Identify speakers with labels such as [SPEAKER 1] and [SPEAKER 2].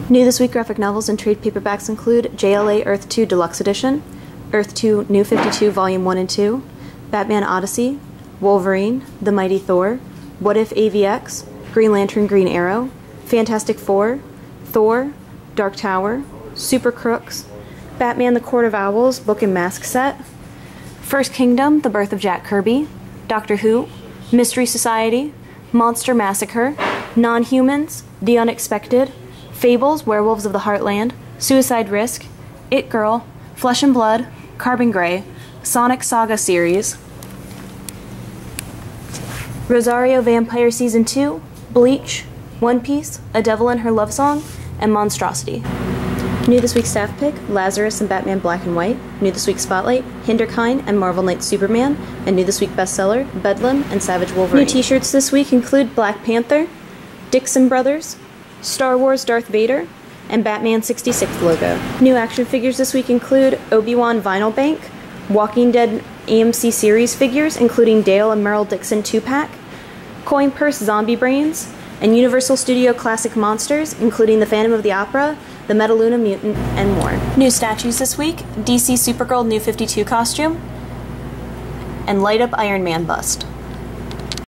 [SPEAKER 1] New this week graphic novels and trade paperbacks include JLA Earth 2 Deluxe Edition, Earth 2 New 52 Volume 1 and 2, Batman Odyssey, Wolverine, The Mighty Thor, What If AVX, Green Lantern Green Arrow, Fantastic Four, Thor, Dark Tower, Super Crooks, Batman the Court of Owls Book and Mask Set, First Kingdom, The Birth of Jack Kirby, Doctor Who, Mystery Society, Monster Massacre, Non-Humans, The Unexpected, Fables, Werewolves of the Heartland, Suicide Risk, It Girl, Flesh and Blood, Carbon Grey, Sonic Saga series, Rosario Vampire Season 2, Bleach, One Piece, A Devil and Her Love Song, and Monstrosity. New this week staff pick, Lazarus and Batman Black and White. New this week spotlight, Hinderkind and Marvel Knights Superman. And new this week bestseller, Bedlam and Savage Wolverine. New t-shirts this week include Black Panther, Dixon Brothers, Star Wars Darth Vader, and Batman 66 logo. New action figures this week include Obi-Wan Vinyl Bank, Walking Dead AMC series figures including Dale and Merrill Dixon 2-pack, Coin Purse Zombie Brains, and Universal Studio Classic Monsters including the Phantom of the Opera, the Metaluna Mutant, and more. New statues this week, DC Supergirl New 52 costume, and Light Up Iron Man bust.